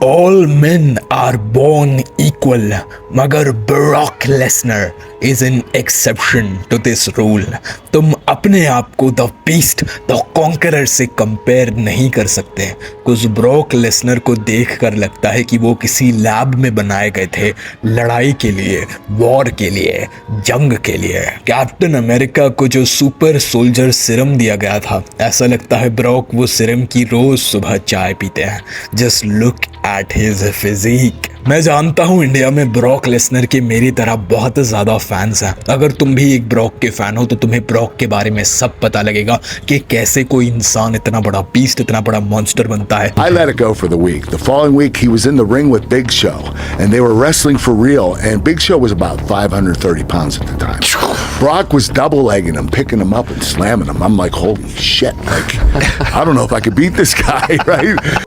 All men are born equal, मगर Brock Lesnar is an exception to this rule. तुम अपने आप को द बीस्ट द कॉन्करर से कंपेयर नहीं कर सकते। कुछ ब्रॉक लेसनर को देखकर लगता है कि वो किसी लैब में बनाए गए थे लड़ाई के लिए, वॉर के लिए, जंग के लिए। कैप्टन अमेरिका को जो सुपर सोल्जर सिरम दिया गया था, ऐसा लगता है ब्रॉक वो सिरम की रोज सुबह चाय पीते हैं। Just look at his physique. मैं जानता हूँ इंडिया में ब्रॉक लेसनर के मेरी तरह बहुत ज़्यादा फैंस हैं। अगर तुम भी एक ब्रॉक के फैन हो तो तुम्हें ब्रॉक के बारे में सब पता लगेगा कि कैसे कोई इंसान इतना बड़ा बीस्ट, इतना बड़ा मॉन्स्टर बनता है। I let it go for the week. The following week he was in the ring with Big Show and they were wrestling for real, and Big Show was about 530 pounds at the time. Brock was double legging him, picking him up and slamming him. I'm like, holy shit, like I don't know if I could beat this guy, right?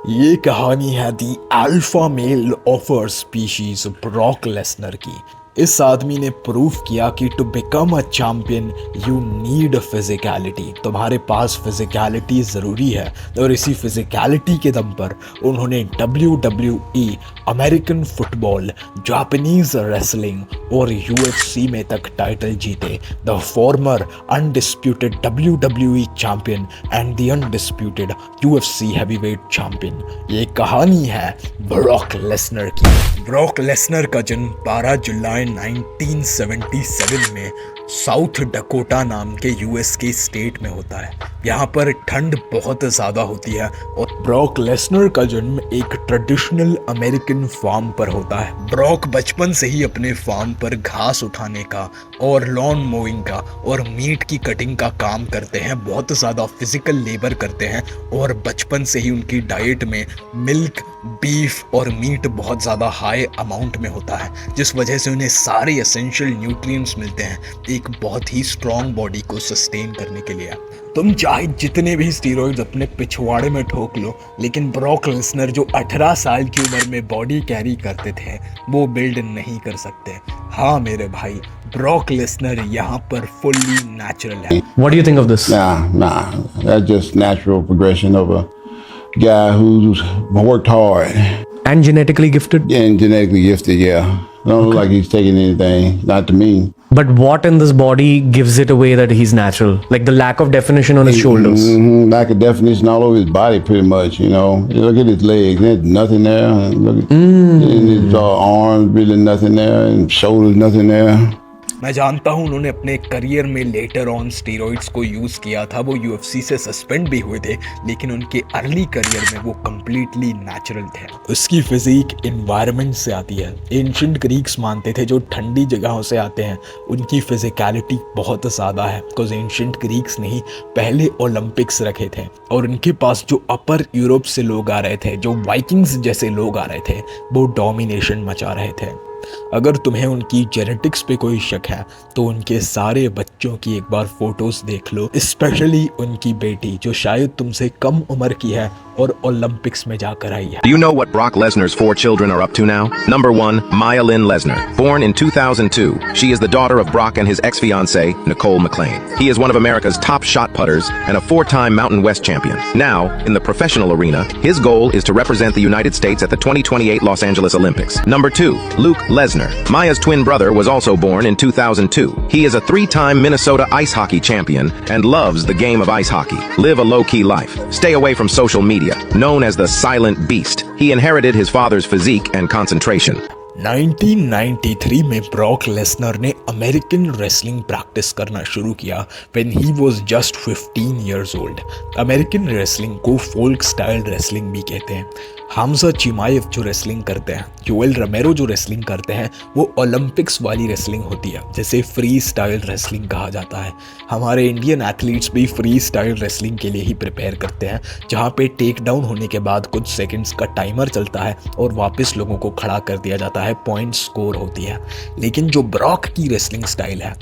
ये कहानी है the alpha male of our species Brock Lesnar की। इस आदमी ने prove किया कि to become a champion you need physicality. तुम्हारे पास फिजिकलिटी ज़रूरी है और इसी फिजिकलिटी के दम पर उन्होंने WWE, American football, Japanese wrestling और UFC में तक टाइटल जीते। The former undisputed WWE champion and the undisputed UFC heavyweight champion. ये कहानी है ब्रॉक लेसनर की। ब्रॉक लेसनर का जन्म 12 जुलाई 1977 में साउथ डकोटा नाम के यूएस के स्टेट में होता है। यहाँ पर ठंड बहुत ज़्यादा होती है और ब्रॉक लेसनर का जन्म एक ट्रेडिशनल अमेरिकन फार्म पर होता है। ब्रॉक बचपन से ही अपने फार्म पर घास उठाने का और लॉन मोइंग का और मीट की कटिंग का काम करते हैं। बहुत ज़्यादा फिजिकल लेबर करते हैं और बचपन से ही उनकी डाइट में मिल्क, बीफ और मीट बहुत ज़्यादा हाई अमाउंट में होता है, जिस वजह से उन्हें सारे एसेंशियल न्यूट्रिएंट्स मिलते हैं एक बहुत ही स्ट्रॉन्ग बॉडी को सस्टेन करने के लिए। तुम चाहे जितने भी स्टीरॉइड्स अपने पिछवाड़े में ठोक लो, लेकिन ब्रॉक लेसनर जो 18 साल की उम्र में बॉडी कैरी करते थे वो बिल्ड नहीं कर सकते। हाँ मेरे भाई, ब्रॉक लेसनर यहाँ पर फुल्ली नेचुरल है। What do you think of this? Nah, that's just natural progression of a guy who's worked hard. And genetically gifted? And genetically gifted, yeah. Don't look like he's taking anything, not to me. But what in this body gives it away that he's natural? Like the lack of definition on his shoulders. Lack of definition all over his body, pretty much, you know. You look at his legs, there's nothing there. Look at his arms, really nothing there. And shoulders, nothing there. मैं जानता हूँ उन्होंने अपने career में later on steroids को use किया था। वो UFC से सस्पेंड भी हुए थे, लेकिन उनके अर्ली करियर में वो कम्प्लीटली नेचुरल थे। उसकी फिजिक इन्वायरमेंट से आती है। एंशिएंट ग्रीक्स मानते थे जो ठंडी जगहों से आते हैं उनकी फिजिकलिटी बहुत ज़्यादा है, बिकॉज एंशिएंट ग्रीक्स ने ही पहले ओलंपिक्स रखे थे और उनके पास जो अपर यूरोप से लोग आ रहे थे, जो वाइकिंग्स जैसे लोग आ रहे थे, वो डोमिनेशन मचा रहे थे। अगर तुम्हें उनकी जेनेटिक्स पे कोई शक है तो उनके सारे बच्चों की एक बार फोटोज देख लो, स्पेशली उनकी बेटी जो शायद तुमसे कम उम्र की है और ओलंपिक्स में जाकर आई है। Do you know what Brock Lesnar's 4 children are up to now? Number 1, Maya Lynn Lesnar. Born in 2002, she is the daughter of Brock and his ex-fiancée, Nicole McLean. He is one of America's top shot putters and a 4-time Mountain West champion. Now, in the professional arena, his goal is to represent the United States at the 2028 Los Angeles Olympics. Number 2, Luke Lesnar. Maya's twin brother was also born in 2002. He is a 3-time Minnesota ice hockey champion and loves the game of ice hockey. Live a low-key life. Stay away from social media. Known as the Silent Beast, he inherited his father's physique and concentration. 1993 में Brock Lesnar ने American wrestling practice करना शुरू किया when he was just 15 years old। American wrestling को folk style wrestling भी कहते हैं। हमजा चिमाएव जो रेसलिंग करते हैं, जोएल रोमेरो जो रेसलिंग करते हैं, वो ओलंपिक्स वाली रेसलिंग होती है, जैसे फ्री स्टाइल रेसलिंग कहा जाता है। हमारे इंडियन एथलीट्स भी फ्री स्टाइल रेसलिंग के लिए ही प्रिपेयर करते हैं, जहाँ पे टेक डाउन होने के बाद कुछ सेकंड्स का टाइमर चलता है और वापस लोगों को खड़ा कर दिया जाता है, पॉइंट स्कोर होती है। लेकिन जो ब्रॉक की रेसलिंग स्टाइल है,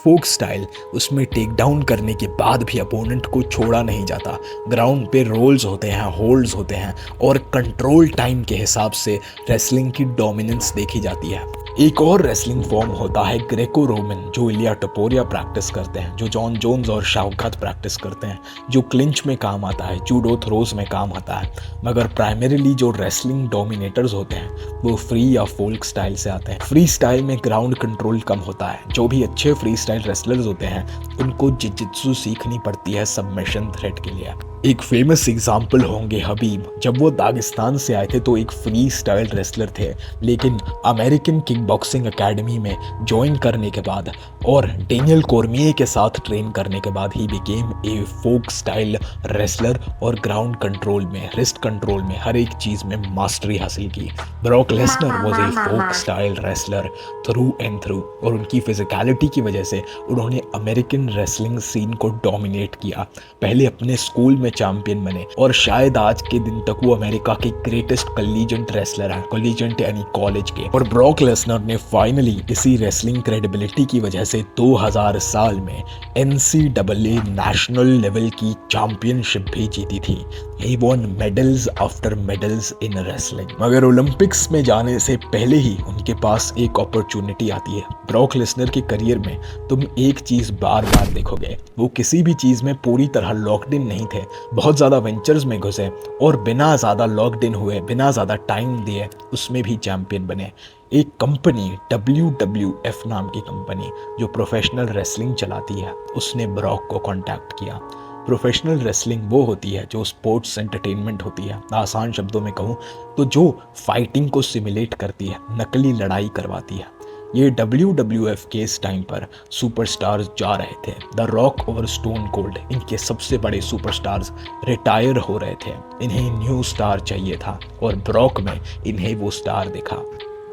फोक स्टाइल, उसमें टेक डाउन करने के बाद भी अपोनेंट को छोड़ा नहीं जाता। ग्राउंड पे रोल्स होते हैं, होल्ड्स होते हैं और कंट्रोल टाइम के हिसाब से रेसलिंग की डोमिनेंस देखी जाती है। एक और रेसलिंग फॉर्म होता है ग्रेको रोमन, जो इलिया टपोरिया प्रैक्टिस करते हैं, जो जॉन जोन्स और शौकत प्रैक्टिस करते हैं, जो क्लिंच में काम आता है, जूडो थ्रोज में काम आता है। मगर प्राइमरीली जो रेसलिंग डोमिनेटर्स होते हैं वो फ्री या फोल्क स्टाइल से आते हैं। फ्री स्टाइल में ग्राउंड कंट्रोल कम होता है। जो भी अच्छे फ्री स्टाइल रेसलर्स होते हैं उनको जिजित्सु सीखनी पड़ती है सबमिशन थ्रेट के लिए। एक फेमस एग्जाम्पल होंगे हबीब। जब वो दागिस्तान से आए थे तो एक फ्री स्टाइल रेसलर थे, लेकिन अमेरिकन किक बॉक्सिंग अकेडमी में ज्वाइन करने के बाद और डेनियल कॉर्मिये के साथ ट्रेन करने के बाद ही became a folk style wrestler और ग्राउंड कंट्रोल में, रिस्ट कंट्रोल में, हर एक चीज़ में मास्टरी हासिल की। Brock Lesnar was a folk style wrestler through and through, और उनकी फिजिकलिटी की वजह से उन्होंने अमेरिकन रेसलिंग सीन को डोमिनेट किया। पहले अपने स्कूल में चैंपियन बने और शायद आज के दिन तक वो अमेरिका के ग्रेटेस्ट कॉलेजिएंट रेसलर हैं, कॉलेजिएंट यानी कॉलेज के। और ब्रॉक लेसनर ने फाइनली इसी रेसलिंग क्रेडिबिलिटी की वजह से 2000 साल में NCAA नेशनल लेवल की चैंपियनशिप भी जीती थी। He won medals after medals in wrestling। मगर ओलंपिक्स में जाने से पहले ही उनके पास एक अपॉर्चुनिटी आती है। ब्रॉक लेसनर के करियर में तुम एक चीज बार बार देखोगे, वो किसी भी चीज में पूरी तरह लॉकड इन नहीं थे। बहुत ज्यादा वेंचर्स में घुसे और बिना ज्यादा लॉकड इन हुए, बिना ज्यादा टाइम दिए उसमें भी चैंपियन बने। एक कंपनी WWF नाम की कंपनी जो प्रोफेशनल रेसलिंग चलाती है, उसने ब्रॉक को कांटेक्ट किया। प्रोफेशनल रेसलिंग वो होती है जो स्पोर्ट्स एंटरटेनमेंट होती है। आसान शब्दों में कहूँ तो जो फाइटिंग को सिमुलेट करती है, नकली लड़ाई करवाती है। ये WWF के इस टाइम पर सुपरस्टार्स जा रहे थे। द रॉक और स्टोन कोल्ड, इनके सबसे बड़े सुपरस्टार्स रिटायर हो रहे थे। इन्हें न्यू स्टार चाहिए था और ब्रॉक में इन्हें वो स्टार दिखा।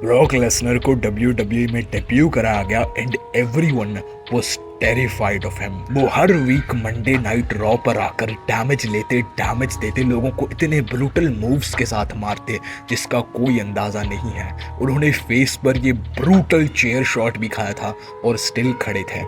ब्रॉक लेसनर को WWE में डेब्यू कराया गया and everyone was terrified of him. वो हर वीक मंडे नाइट रॉ पर आकर डैमेज देते, लोगों को इतने ब्रूटल मूव्स के साथ मारते जिसका कोई अंदाजा नहीं है। उन्होंने फेस पर ये ब्रूटल चेयर शॉट भी खाया था और स्टिल खड़े थे।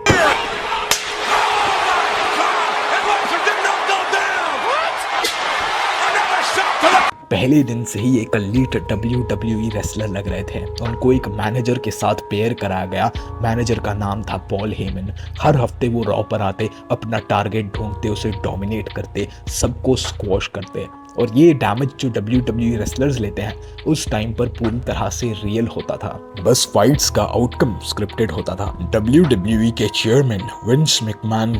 पहले दिन से ही एक एलीट WWE रेसलर लग रहे थे। उनको एक मैनेजर के साथ पेयर कराया गया। मैनेजर का नाम था पॉल हेमन। हर हफ्ते वो रॉ पर आते, अपना टारगेट ढूंढते, उसे डोमिनेट करते, सबको स्क्वॉश करते। और ये डैमेज जो WWE रेसलर्स लेते हैं उस टाइम पर पूरी तरह से रियल होता था। बस फाइट्स का आउटकम स्क्रिप्टेड होता था। WWE के चेयरमैन विंस मैकमैन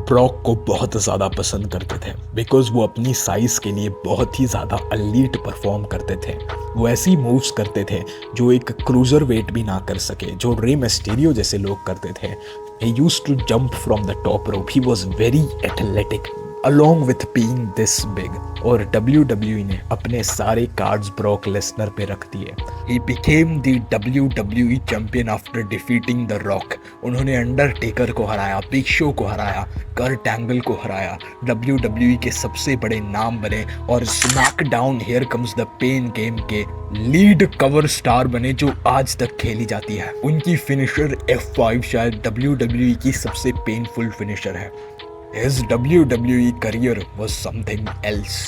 ब्रॉक को बहुत ज़्यादा पसंद करते थे बिकॉज वो अपनी साइज के लिए बहुत ही ज़्यादा एलीट परफॉर्म करते थे। वो ऐसी मूव्स करते थे जो एक क्रूजर वेट भी ना कर सके, जो रे मिस्टीरियो जैसे लोग करते थे। He used to jump from the top rope. He was very athletic along with being this big। और WWE ने अपने सारे कार्ड्स ब्रॉक लेसनर पे रख दिए। He became the WWE champion after defeating The Rock। उन्होंने अंडरटेकर को हराया, बिग शो को हराया, कर्ट एंगल को हराया, WWE के सबसे बड़े नाम बने और SmackDown here comes the pain game के लीड कवर स्टार बने जो आज तक खेली जाती है। उनकी फिनिशर F5 शायद WWE की सबसे पेनफुल फिनिशर है। His WWE career was something else।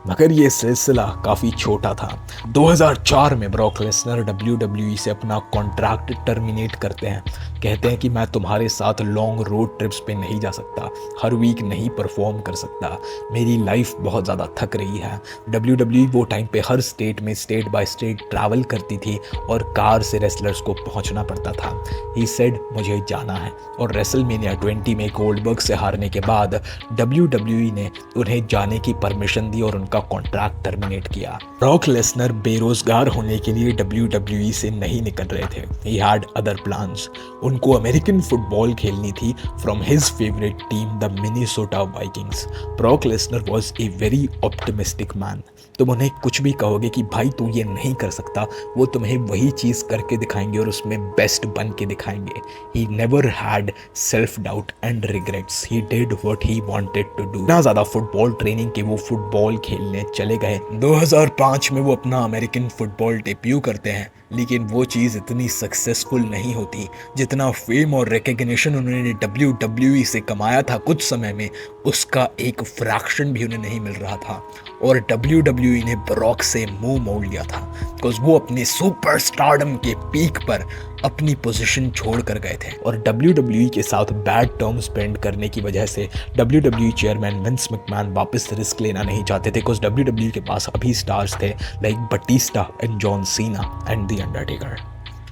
मगर ये सिलसिला काफ़ी छोटा था। 2004 में ब्रॉक लेसनर WWE से अपना कॉन्ट्रैक्ट टर्मिनेट करते हैं। कहते हैं कि मैं तुम्हारे साथ लॉन्ग रोड ट्रिप्स पे नहीं जा सकता, हर वीक नहीं परफॉर्म कर सकता, मेरी लाइफ बहुत ज़्यादा थक रही है। WWE वो टाइम पे हर स्टेट में स्टेट बाय स्टेट ट्रैवल करती थी और कार से रेसलर्स को पहुंचना पड़ता था। ही सेड मुझे जाना है। और रेसलमेनिया 20 में गोल्डबर्ग से हारने के बाद WWE ने उन्हें जाने की परमिशन दी और उनका कॉन्ट्रैक्ट टर्मिनेट किया। ब्रॉक लेसनर बेरोजगार होने के लिए WWE से नहीं निकल रहे थे। He had other plans। उनको अमेरिकन फुटबॉल खेलनी थी from his favourite team the Minnesota Vikings. Brock Lesnar was a very optimistic man. तुम उन्हें कुछ भी कहोगे कि भाई तू ये नहीं कर सकता, वो तुम्हें वही चीज़ करके दिखाएंगे और उसमें बेस्ट बन के दिखाएंगे। He never had self doubt and regrets। He did what he wanted to do। ना ज़्यादा फुटबॉल ट्रेनिंग के वो फुटबॉल खेलने चले गए। 2005 में वो अपना अमेरिकन फुटबॉल डेब्यू करते हैं, लेकिन वो चीज़ इतनी सक्सेसफुल नहीं होती जितना फेम और रिकग्निशन उन्होंने WWE से कमाया था कुछ समय में, उसका एक फ्रैक्शन भी उन्हें नहीं मिल रहा था। और WWE ने ब्रॉक से मुंह मोड़ लिया था। बिकॉज वो अपने सुपरस्टारडम के पीक पर अपनी पोजीशन छोड़ कर गए थे और WWE के साथ बैड टर्म स्पेंड करने की वजह से WWE चेयरमैन विंस मैकमैन वापस रिस्क लेना नहीं चाहते थे, बिकॉज WWE के पास अभी स्टार्स थे like Batista and John Cena and the Undertaker.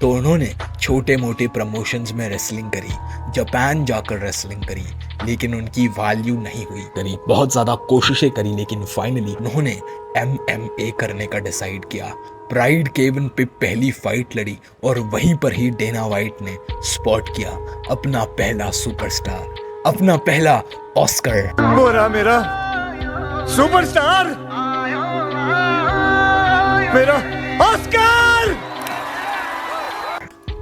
तो उन्होंने छोटे मोटे प्रमोशंस में रेसलिंग करी, जापान जाकर रेसलिंग करी, लेकिन उनकी वैल्यू नहीं हुई। करी बहुत ज़्यादा कोशिशें करी, लेकिन फाइनली उन्होंने MMA करने का डिसाइड किया। प्राइड केवन पे पहली फाइट लड़ी और वहीं पर ही डेना वाइट ने स्पॉट किया अपना पहला सुपरस्टार, अपना पहला ऑस्कर। बोरा मेरा सुपरस्टार, मेरा ऑस्कर।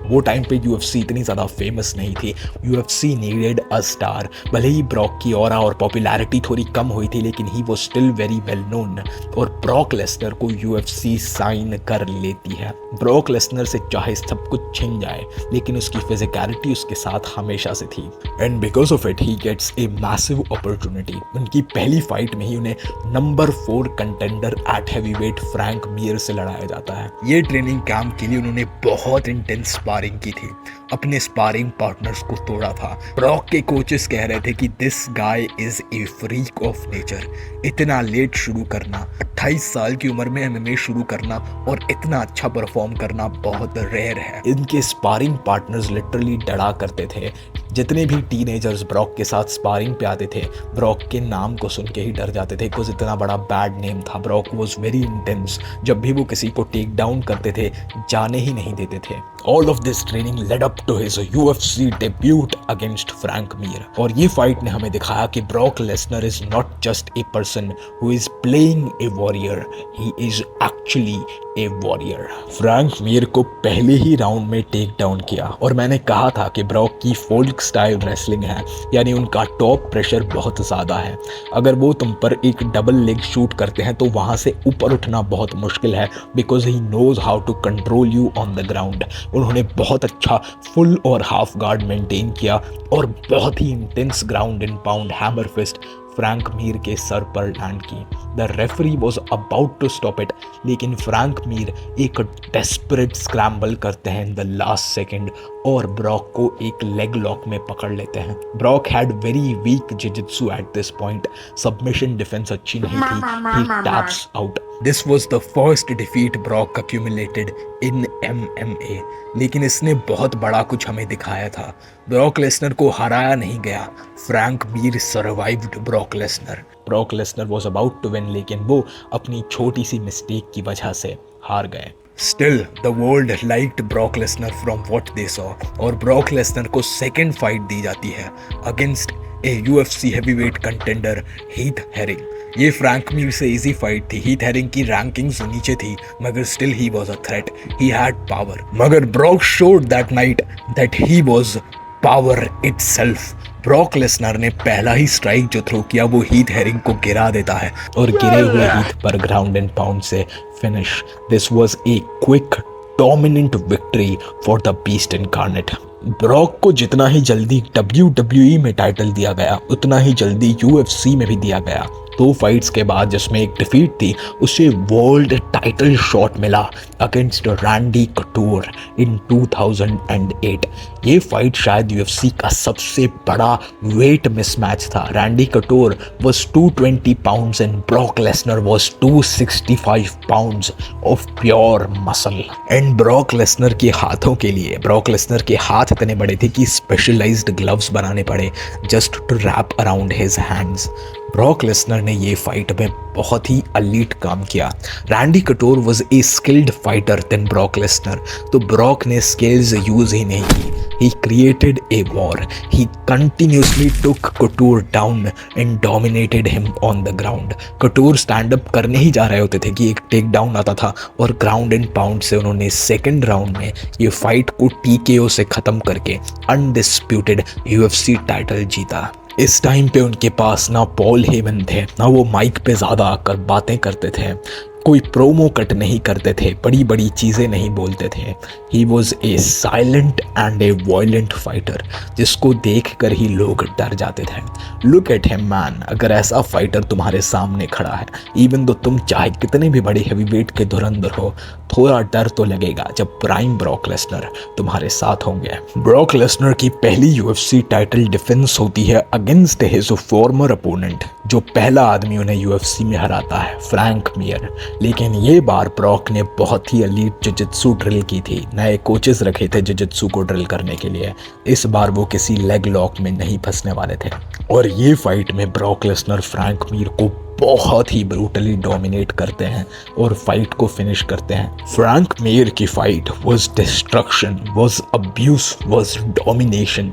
वो टाइम पे UFC इतनी ज़्यादा फेमस नहीं थी। UFC needed a star. भले ही ब्रॉक की ऑरा और पॉपुलैरिटी थोड़ी कम हुई थी, लेकिन ही वो स्टिल वेरी वेल नोन और ब्रॉक लेसनर को UFC साइन कर लेती है। ब्रॉक लेसनर से चाहे सब कुछ छिन जाए, लेकिन उसकी फिजिकलिटी उसके साथ हमेशा से थी and because of it he gets a massive opportunity. उनकी पहली फाइट में ही उन्हें number 4 contender at heavyweight Frank Mir से लड़ाया जाता है। ये ट्रेनिंग कैंप के लिए उन्होंने बहुत इंटेंस स्पारिंग की थी, अपने स्पारिंग पार्टनर्स को तोड़ा था। ब्रॉक के कोचेस कह रहे थे कि this guy is a freak of nature. इतना लेट शुरू करना, 28 साल की उम्र में MMA शुरू करना और इतना अच्छा परफॉर्म करना बहुत रेयर है। इनके स्पारिंग पार्टनर्स लिटरली डरा करते थे। जितने भी टीनेजर्स ब्रॉक के साथ स्पारिंग पे आते थे, ब्रॉक के नाम को सुन के ही डर जाते थे, बिकॉज इतना बड़ा बैड नेम था। Brock was very intense. जब भी वो किसी को टेक डाउन करते थे, जाने ही नहीं देते थे। All of this training led up to his UFC debut against Frank Mir. और ये फाइट ने हमें दिखाया कि Brock Lesnar is not just a person who is playing a warrior, he is actually a warrior. Frank Mir को पहले ही round में टेक डाउन किया और मैंने कहा था कि ब्रॉक की फोल्क स्टाइल रेसलिंग है, यानी उनका टॉप प्रेशर बहुत ज़्यादा है। अगर वो तुम पर एक डबल लेग शूट करते हैं तो वहाँ से ऊपर उठना बहुत मुश्किल है, because he knows how to control you on the ground. उन्होंने बहुत अच्छा फुल और हाफ गार्ड मेंटेन किया और बहुत ही intense ground and pound hammer fist Frank Mir के सर पर लैंड की। The referee was about to stop it, लेकिन फ्रैंक मीर एक डेस्परेट स्क्रैम्बल करते हैं इन द लास्ट सेकेंड और ब्रॉक को एक लेग लॉक में पकड़ लेते हैं। Brock had very weak jiujitsu at this point. Submission defence अच्छी नहीं थी। He taps out. This was the first defeat Brock accumulated in MMA। लेकिन इसने बहुत बड़ा कुछ हमें दिखाया था। ब्रॉक लेसनर को हराया नहीं गया, Frank Mir survived Brock Lesnar. Brock Lesnar was about to win, लेकिन वो अपनी छोटी सी मिस्टेक की वजह से हार गए। Still, the world liked Brock Lesnar from what they saw और ब्रॉक लेसनर को सेकेंड फाइट दी जाती है against a UFC heavyweight contender Heath Herring. ये फ्रैंक मीर से इजी फाइट थी। हीथ हेरिंग की रैंकिंग्स नीचे थी, मगर still he was a threat. He had power. मगर Brock showed that night that he was power itself. Brock Lesnar ने पहला ही स्ट्राइक जो थ्रो किया वो हीथ हेरिंग को गिरा देता है और गिरे हुए हीथ पर ग्राउंड एंड पाउंड से finish. This was a quick dominant victory for the beast incarnate. Brock को जितना ही जल्दी WWE में टाइटल दिया गया, उतना ही जल्दी UFC में भी दिया गया। 2 फाइट्स के बाद जिसमें एक डिफीट थी, उसे वर्ल्ड टाइटल शॉट मिला अगेंस्ट रैंडी कटूर इन 2008। ये फाइट शायद UFC का सबसे बड़ा वेट मिसमैच था। Randy Couture was 220 pounds and Brock Lesnar was 265 pounds of pure muscle। And Brock Lesnar के हाथों के लिए, ब्रॉक लेसनर के हाथ इतने बड़े थे कि स्पेशलाइज्ड ग्लव्स बनाने पड़े just to wrap around his hands. Brock Lesnar ने ये फाइट में बहुत ही अलीट काम किया। Randy Couture was a skilled fighter than Brock Lesnar, तो ब्रॉक ने स्किल्स यूज ही नहीं की। He created a war. He continuously took Couture down and dominated him on the ground. Couture stand up करने ही जा रहे होते थे कि एक टेक डाउन आता था और ग्राउंड एंड पाउंड से उन्होंने सेकेंड राउंड में ये फाइट को TKO से ख़त्म करके अनडिस्प्यूटेड UFC टाइटल जीता। इस टाइम पे उनके पास ना पॉल हेमन थे, ना वो माइक पे ज़्यादा आकर बातें करते थे। कोई प्रोमो कट नहीं करते थे, बड़ी बड़ी चीज़ें नहीं बोलते थे। He was a silent and A violent fighter जिसको देख कर ही लोग डर जाते थे। लुक एट हिम मैन, अगर ऐसा फाइटर तुम्हारे सामने खड़ा है, इवन दो तुम चाहे कितने भी बड़े हेवीवेट के धुरंधर हो, थोड़ा डर तो लगेगा जब प्राइम ब्रॉक लेसनर तुम्हारे साथ होंगे। ब्रॉक लेसनर की पहली यूएफसी टाइटल डिफेंस होती है अगेंस्ट हिज फॉर्मर अपोनेंट, जो पहला आदमी उन्हें यूएफसी में हराता है, फ्रैंक मियर। लेकिन ये बार ब्रॉक ने बहुत ही एलीट जुजित्सु ड्रिल की थी, नए कोचेस रखे थे जुजित्सु को ड्रिल करने के लिए। इस बार वो किसी लेग लॉक में नहीं फंसने वाले थे और ये फाइट में ब्रॉक लेसनर फ्रैंक मियर को बहुत ही ब्रूटली डोमिनेट करते हैं और फाइट को फिनिश करते हैं। फ्रैंक मियर की fight was destruction, was abuse, was domination.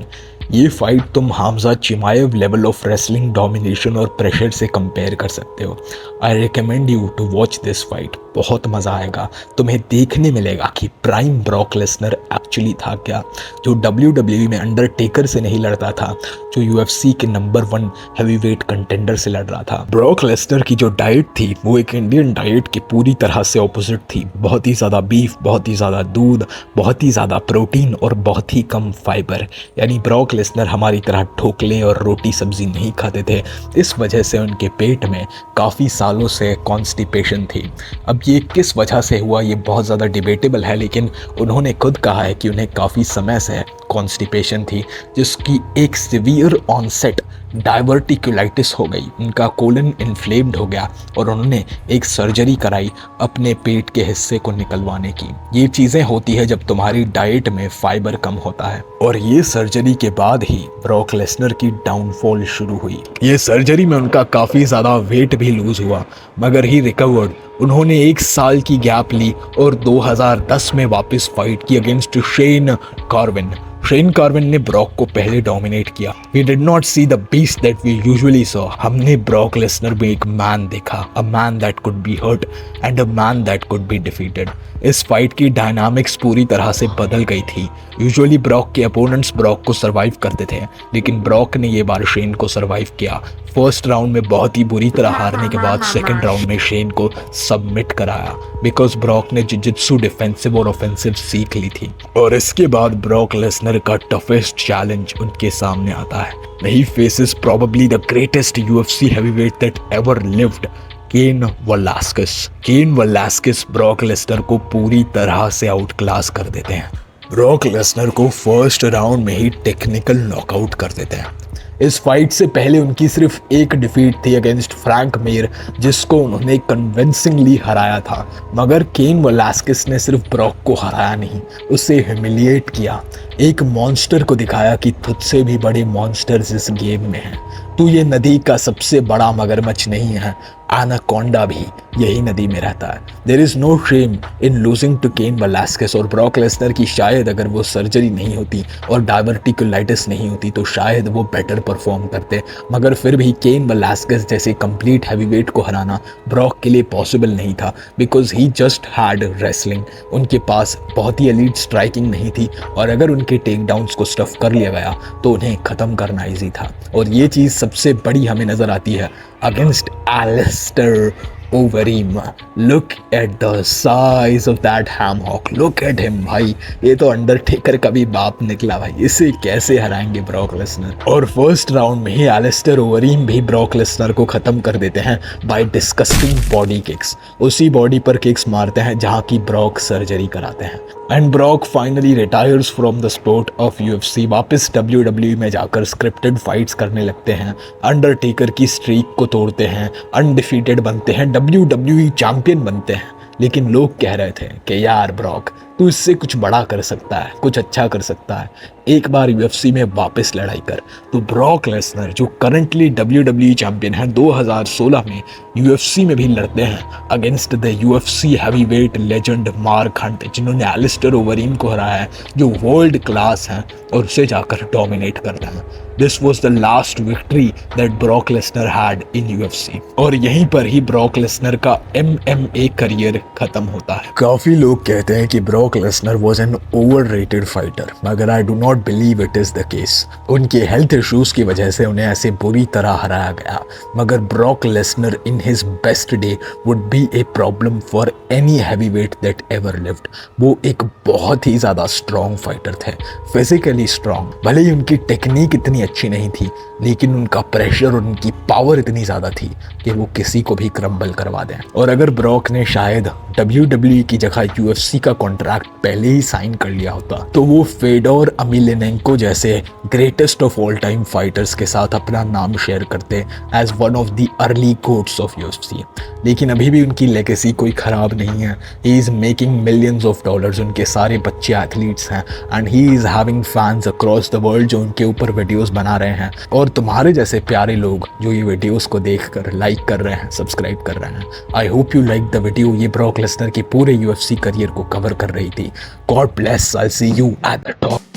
ये फाइट तुम Hamza Chimaev level of wrestling domination और प्रेशर से कंपेयर कर सकते हो। I recommend you to watch this fight, बहुत मज़ा आएगा। तुम्हें देखने मिलेगा कि प्राइम ब्रॉक लेसनर एक्चुअली था क्या, जो WWE में अंडरटेकर से नहीं लड़ता था, जो UFC के नंबर 1 हैवीवेट कंटेंडर से लड़ रहा था। ब्रॉक लेसनर की जो डाइट थी वो एक इंडियन डाइट की पूरी तरह से ऑपोजिट थी। बहुत ही ज़्यादा बीफ, बहुत ही ज़्यादा दूध, बहुत ही ज़्यादा प्रोटीन और बहुत ही कम फाइबर। यानी ब्रॉक लेसनर हमारी तरह ठोकले और रोटी सब्जी नहीं खाते थे। इस वजह से उनके पेट में काफ़ी सालों से कॉन्स्टिपेशन थी। अब ये किस वजह से हुआ ये बहुत ज़्यादा डिबेटेबल है, लेकिन उन्होंने खुद कहा है कि उन्हें काफ़ी समय से कॉन्स्टिपेशन थी, जिसकी एक सीवियर ऑनसेट डाइवर्टिकुलाइटिस हो गई। उनका कोलन इन्फ्लेम्ड हो गया और उन्होंने एक सर्जरी कराई अपने पेट के हिस्से को निकलवाने की। ये चीज़ें होती है जब तुम्हारी डाइट में फाइबर कम होता है। और ये सर्जरी के बाद ही ब्रॉक लेसनर की डाउनफॉल शुरू हुई। ये सर्जरी में उनका काफ़ी ज़्यादा वेट भी लूज हुआ, मगर ही रिकवर्ड। उन्होंने 1 साल की गैप ली और 2010 में वापस फाइट की against Shane Carwin. Shane Carwin ने ब्रॉक को पहले डोमिनेट किया। We did not see the beast that we usually saw. हमने ब्रॉक लेसनर में एक मैन देखा, a man that could be hurt and a man that could be defeated. इस fight की डायनामिक्स पूरी तरह से बदल गई थी। यूजुअली ब्रॉक के अपोनेंट्स ब्रॉक को सर्वाइव करते थे, लेकिन ब्रॉक ने ये बार शेन को सर्वाइव किया। फर्स्ट राउंड में बहुत ही बुरी तरह हारने के बाद सेकंड राउंड में शेन को सबमिट कराया, बिकॉज ब्रॉक ने जिजित्सु डिफेंसिव और ऑफेंसिव सीख ली थी। और इसके बाद ब्रॉक लेसनर का टफेस्ट चैलेंज उनके सामने आता है। He faces probably the greatest UFC heavyweight that ever lived, Cain Velasquez. Cain Velasquez Brock Lesnar को पूरी तरह से आउट क्लास कर देते हैं। ब्रॉक लेसनर को फर्स्ट राउंड में ही टेक्निकल नॉकआउट कर देते हैं। इस फाइट से पहले उनकी सिर्फ एक डिफीट थी अगेंस्ट फ्रैंक मियर, जिसको उन्होंने कन्विंसिंगली हराया था। मगर केन वेलास्केस ने सिर्फ ब्रॉक को हराया नहीं, उसे ह्यूमिलिएट किया। एक मॉन्स्टर को दिखाया कि तुझसे भी बड़े मॉन्स्टर्स इस गेम में हैं। तू ये नदी का सबसे बड़ा मगरमच्छ नहीं है, एनाकोंडा भी यही नदी में रहता है। There is no shame in losing to Cain Velasquez. और ब्रॉक लेसनर की शायद अगर वो सर्जरी नहीं होती और डाइवर्टिकुलाइटिस नहीं होती तो शायद वो बेटर परफॉर्म करते, मगर फिर भी केन वेलास्केस जैसे कंप्लीट हैवीवेट को हराना ब्रॉक के लिए पॉसिबल नहीं था, because he just had wrestling. उनके पास बहुत ही एलीट स्ट्राइकिंग नहीं थी और अगर उनके टेक डाउन्स को स्टफ कर लिया गया तो उन्हें ख़त्म करना ईजी था। और ये चीज़ सबसे बड़ी हमें नज़र आती है against Alistair Overeem. Look at the size of that ham hock, look at him भाई, ये तो अंडरटेकर का भी बाप निकला भाई। इसे कैसे हराएंगे ब्रॉक लेसनर। और फर्स्ट राउंड में ही एलिस्टर ओवरीम भी ब्रॉक लेसनर को ख़त्म कर देते हैं बाय डिस्कस्टिंग बॉडी किक्स। उसी बॉडी पर किक्स मारते हैं जहाँ की ब्रॉक सर्जरी कराते हैं। And Brock finally retires from the sport of UFC। वापस WWE में जाकर स्क्रिप्टेड फाइट्स करने लगते हैं, अंडरटेकर की स्ट्रीक को तोड़ते हैं, अनडिफीटेड बनते हैं, WWE चैंपियन बनते हैं। लेकिन लोग कह रहे थे कि यार ब्रॉक तू इससे कुछ बड़ा कर सकता है, कुछ अच्छा कर सकता है, एक बार UFC में वापस लड़ाई कर। तो ब्रॉक लेसनर जो करंटली WWE चैंपियन है 2016 में UFC में भी लड़ते हैं against the UFC heavyweight legend mark Hunt, जिन्होंने एलिस्टर ओवरीम को हराया है, जो वर्ल्ड क्लास हैं और उसे जाकर डोमिनेट करते हैं। This was the last victory that Brock Lesnar had in UFC। और यहीं पर ही ब्रॉक लेसनर का MMA करियर खत्म होता है। काफ़ी लोग कहते हैं कि Brock Brock Lesnar was an overrated fighter, मगर I do not believe it is the case. उनके हेल्थ इश्यूज़ की वजह से उन्हें ऐसे बुरी तरह हराया गया, मगर Brock Lesnar in his best day would be a problem for any heavyweight that ever lived. वो एक बहुत ही ज़्यादा स्ट्रॉन्ग फाइटर थे, फिजिकली स्ट्रॉन्ग। भले ही उनकी टेक्निक इतनी अच्छी नहीं थी, लेकिन उनका प्रेशर और उनकी पावर इतनी ज़्यादा थी कि वो किसी को भी क्रम्बल करवा दें। और अगर ब्रॉक ने शायद WWE की जगह UFC का कॉन्ट्रैक्ट पहले ही साइन कर लिया होता, तो वो फेडोर अमिलेनेंको जैसे greatest of all time fighters के साथ अपना नाम शेयर करते as one of the early GOATs of UFC। लेकिन अभी भी उनकी लेगेसी कोई ख़राब नहीं है। He is making millions of dollars, उनके सारे बच्चे एथलीट्स हैं, and he is having fans across the world जो उनके ऊपर वीडियोस बना रहे हैं। और तुम्हारे जैसे प्यारे लोग जो ये वीडियोस को देखकर लाइक कर रहे हैं, सब्सक्राइब कर रहे हैं। I hope you like the video. ये ब्रॉक लेसनर के पूरे UFC करियर को कवर कर रही थी। God bless, I see you at the top.